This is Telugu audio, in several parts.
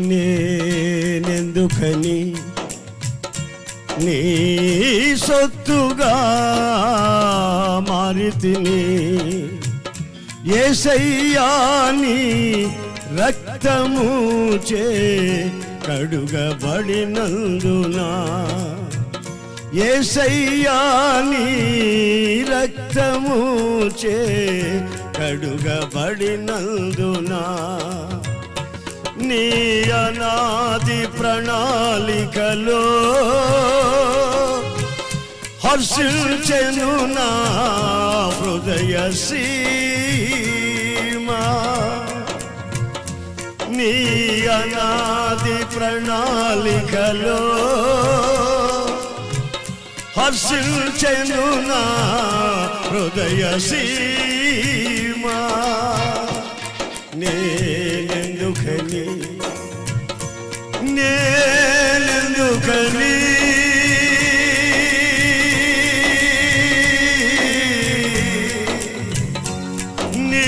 నేనెందుకని నీ సొత్తుగా మారితిని యేసయ్యా నీ రక్తము చే కడుగబడినందునా యేసయ్యా నీ రక్తము చే కడుగబడినందునా నీ అనాది ప్రణాళికలో హర్షించెను నా హృదయ సీమా నీ అనాది ప్రణాళికలో హర్షించెను నా హృదయ సీమా నేనెందుకని నీ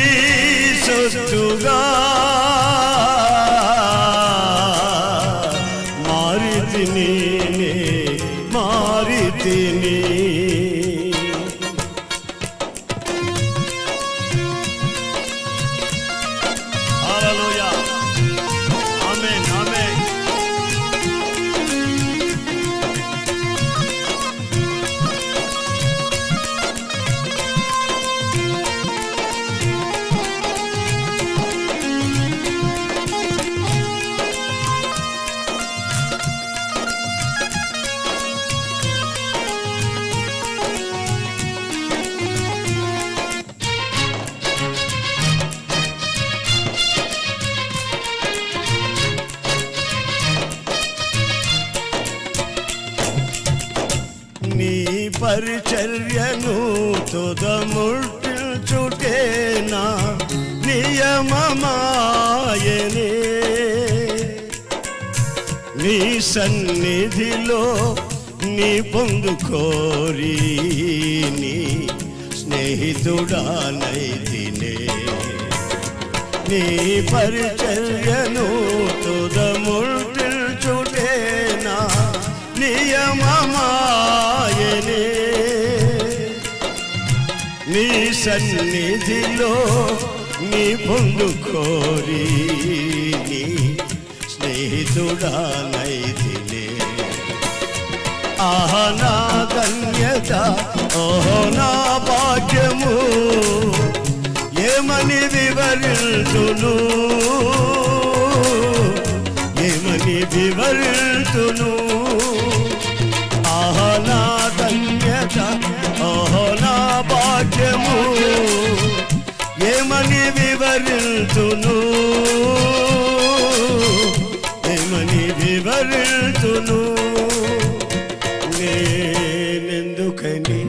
సొత్తుగా మారితిని మారితిని హల్లెలూయా ఆమేన్ ఆమేన్ నీ పరిచర్యను తుదముట్టించుటే నా నియమమాయనే నీ సన్నిధిలో నీ పొందుకోరి నీ స్నేహితుడానైతినే నీ పరిచర్యను తుదముట్టించుటే నా నియమమాయనే నీ సన్నిధిలో నీ పొందుకోరి నీ స్నేహితుడానైతినే ఆహా నా ధన్యత ఓహో నా భాగ్యము ఏమని వివరించును ఏమని వివరించును ఆహా నా ధన్యత ఓహో నా భాగ్యము ఏమని వివరించును ఏమని వివరించును నేనెందుకని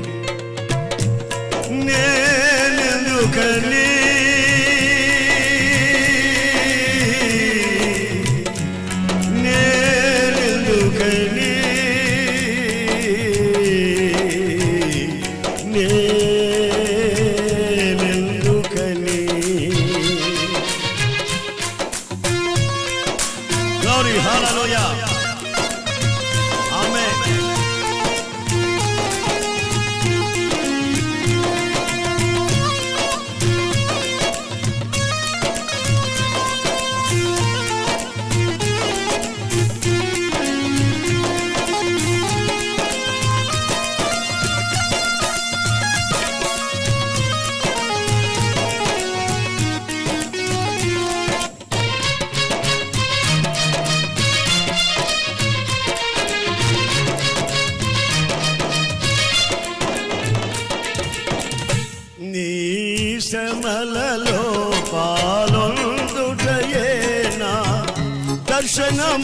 Glory, hallelujah. Amen. శ్రమలలో పాలొందుటయే నా దర్శనమాయనే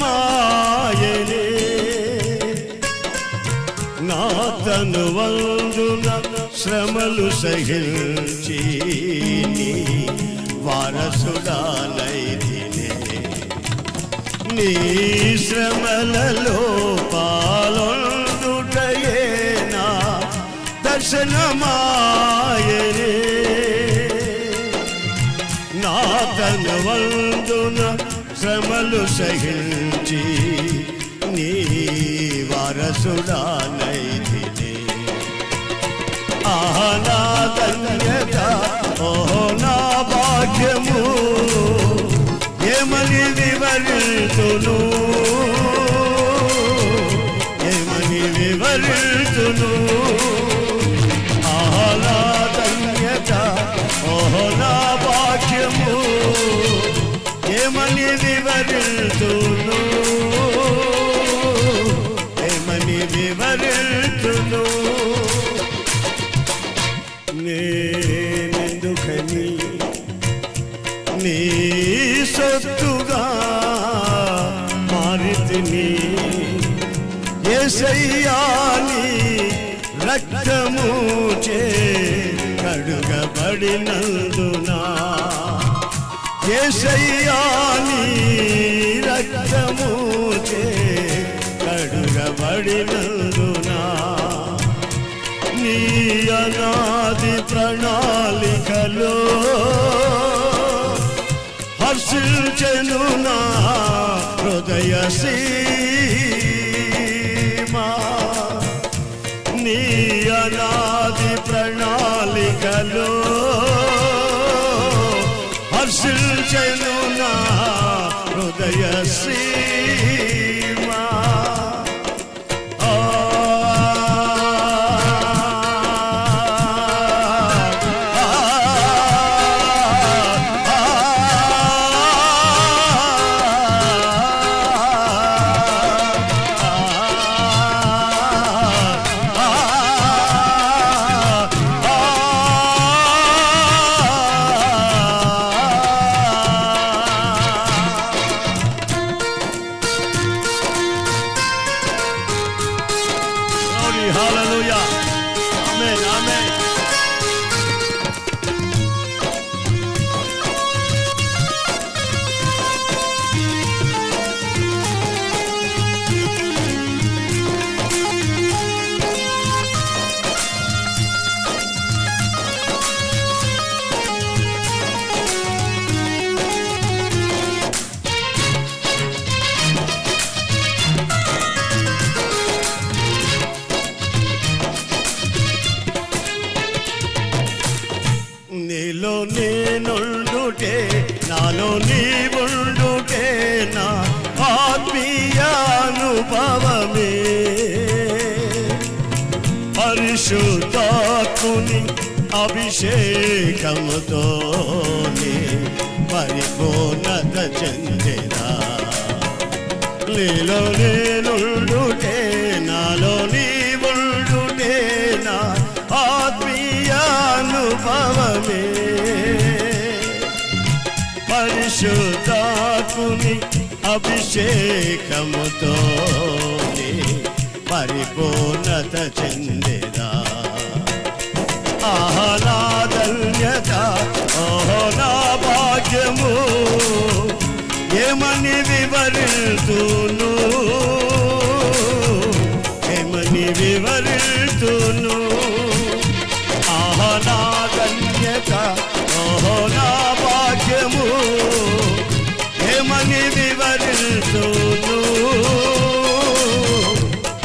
నా తనువందున శ్రమలు సహించి నీ వారసుడానైతినే నీ శ్రమలలో పాలొందుటయే నా దర్శనమాయనే నా తనువందున శ్రమలు సహించి నీ వారసుడానైతిని. ఆహా నా ధన్యత, ఓహో నా భాగ్యము, ఏమని వివరితును, ఏమని వివరితును. ఆహా నా ధన్యత, ఓహో నా భాగ్యము, ఏమని వివరితును, ఏమని వివరితును. నేనెందుకని నీ సొత్తుగా మారితిని, యేసయ్యా నీ రక్తము చే కడుగబడినందున, యేసయ్యా నీ రక్తము చే కడుగబడినందున, నీ అనాది ప్రణాళికలో హర్షించెను నా హృదయ సీమా. నీ అనాది ప్రణాళికలో హర్షించెను నా హృదయ సీమా. Hallelujah. Amen. Amen. నీలో నేనుండుటే, నాలో నీవుండుటే నా ఆత్మీయానుభవమే. పరిశుద్ధాత్ముని అభిషేకముతో పరిపూర్ణత చెందినా. నీలో నేనుండుటే, నాలో నీవుండుటే నా ఆత్మీయానుభవమే. పరిశుద్ధాత్ముని అభిషేకముతో పరిపూర్ణత చెందినా. ఆహా నా ధన్యత, ఓహో నా భాగ్యము, ఏమని వివరితును, ఏమని వివరితును. ఆహా నా ధన్యత, ఓహో నా భాగ్యము, ఏమని వివరితును,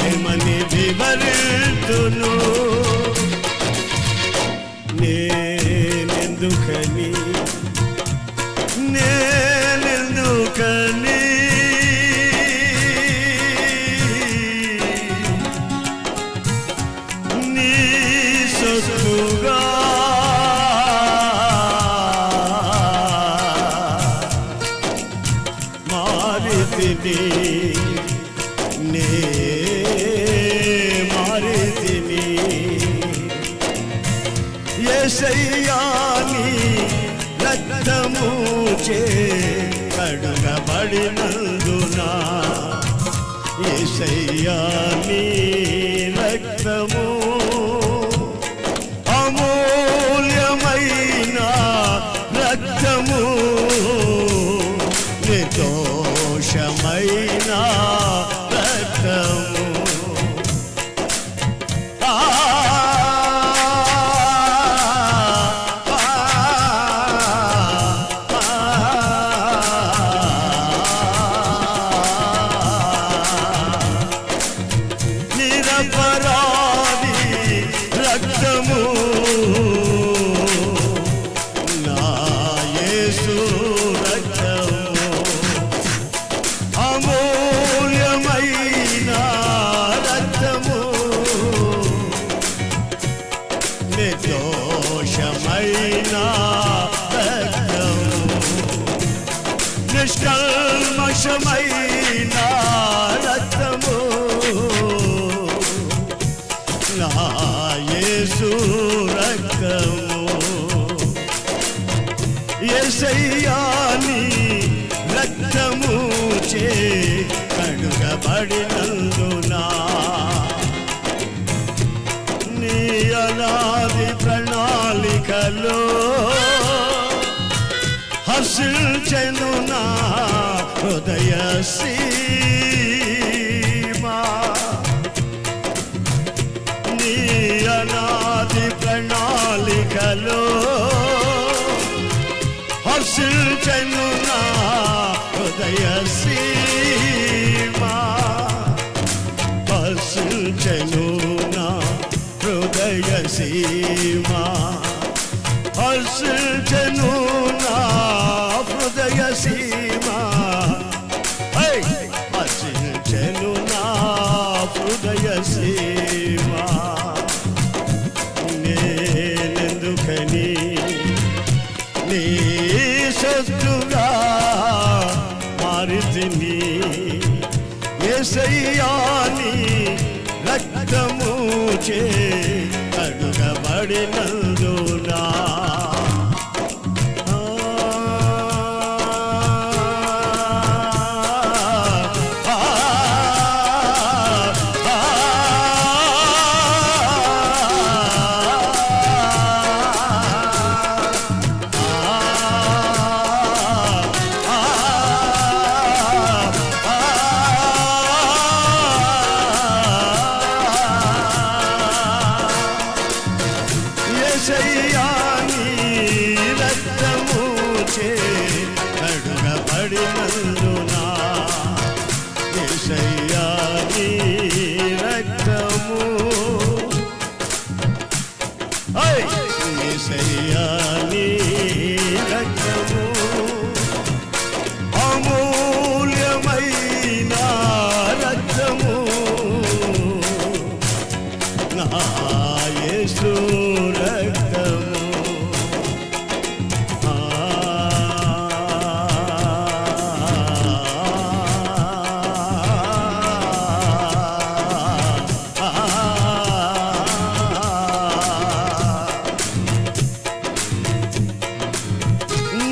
ఏమని వివరితును. నేనెందుకని నేనెందుకని నీ సొత్తుగా మారితిని, నే మారితిని. యేసయ్యా నీ రక్తము చే కడుగబడినందున, యేసయ్యా నీ రక్తము అమూల్యమైన రక్తము, నిర్దోషమైన రక్తము. రక్తము అమూల్యమైన రక్తము నిర్దోషమైన రక్తము నిష్కల్మషమైన రక్తము నా యేసు రక్తము యేసయ్యా నీ రక్తము చే కడుగబడినందునా నీ అనాది ప్రణాళికలో హర్షించెను నా హృదయ సీమా నీ అనాది ప్రణాళికలో హర్షించెను నా హృదయ సీమా హర్షించెను నా హృదయ సీమా హర్షించెను నా హృదయ సీమా హర్షించెను నా హృదయ సీమా నేనెందుకని నీ సొత్తుగా మారితిని యేసయ్యా నీ రక్తము చే కడుగబడినందునా యేసయ్యా నీ రక్తము చే కడుగబడినందునా యేసయ్యా నీ రక్తము యేసయ్యా నీ రక్తము అమూల్యమైన రక్తము నా యేసు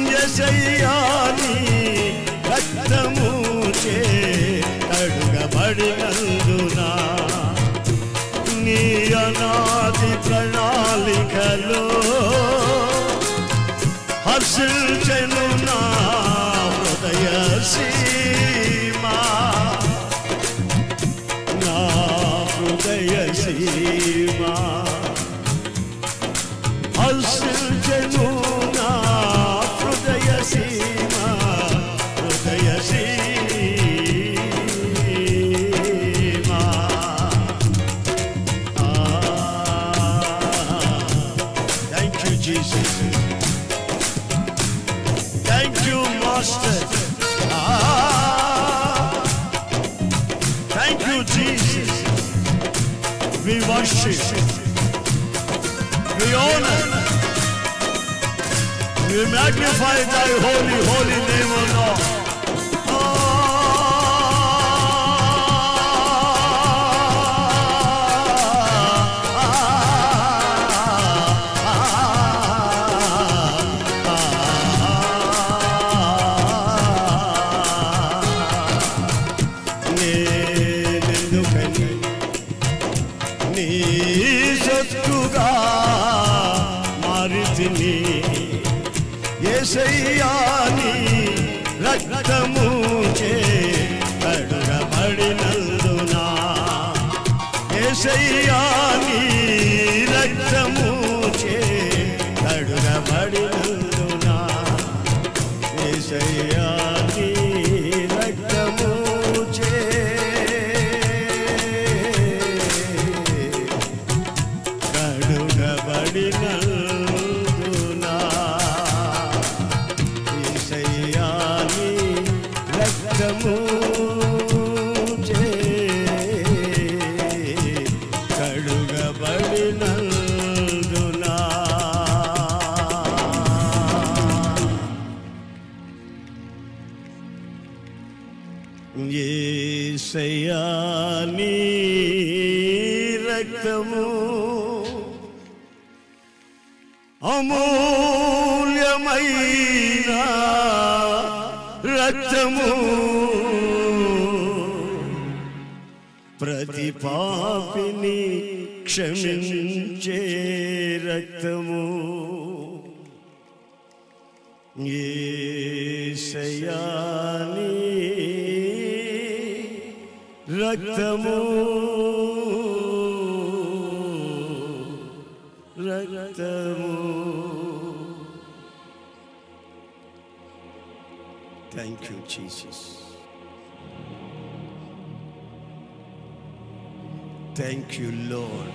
యేసయ్యా నీ రక్తము చే కడుగబడినందునా నీ అనాది ప్రణాళికలో హర్షించెను నా హృదయ సీమా నా హృదయ సీమా హర్షించెను నా హృదయ సీమా హృదయ Seema thank you Jesus thank you master thank you Jesus we worship we honor we magnify thy holy name, O Lord. నీ సొత్తుగా మారితిని యేసయ్యా నీ రక్తము చే కడుగబడినందునా యేసయ్యా నీ రక్తము చే కడుగబడినందునా యేసయ్యా నీ రక్తము చే కడుగబడినందునా యేసయ్యా నీ రక్తము అమూల్యమైన రక్తము ప్రతి పాపిని క్షమించే రక్తము యేసయ్యా నీ రక్తము రక్తము. Thank you Jesus. Thank you, Lord.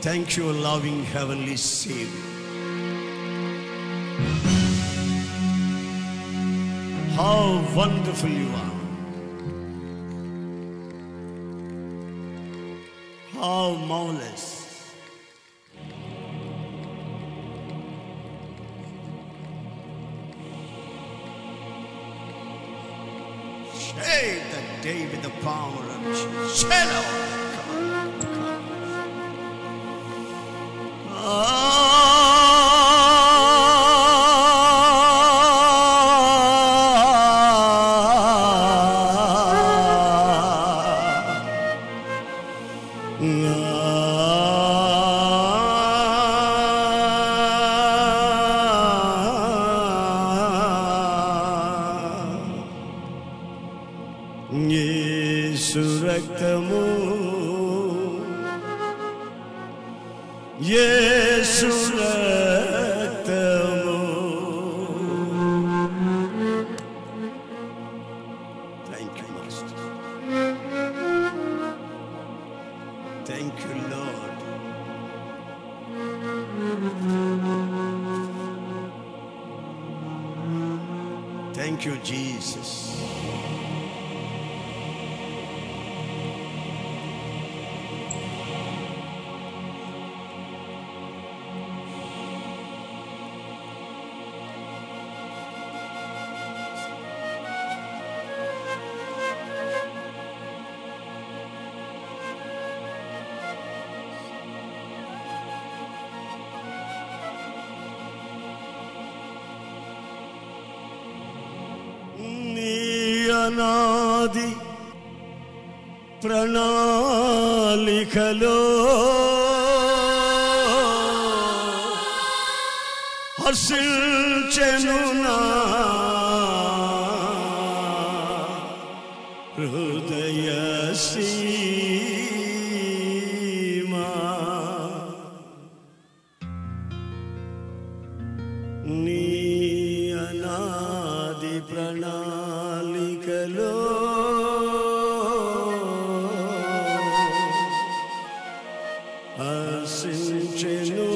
Thank you, loving heavenly Savior. How wonderful you are. How marvelous. Shake the day with the power of Jesus. Come on, come యేసు రక్తము యేసు రక్తము. Thank you master. Thank you lord. Thank you Jesus. అనాది ప్రణాళికలో హర్షించెను నా హృదయ సీమా. నీ అనాది ప్రణాళికలో హర్షించెను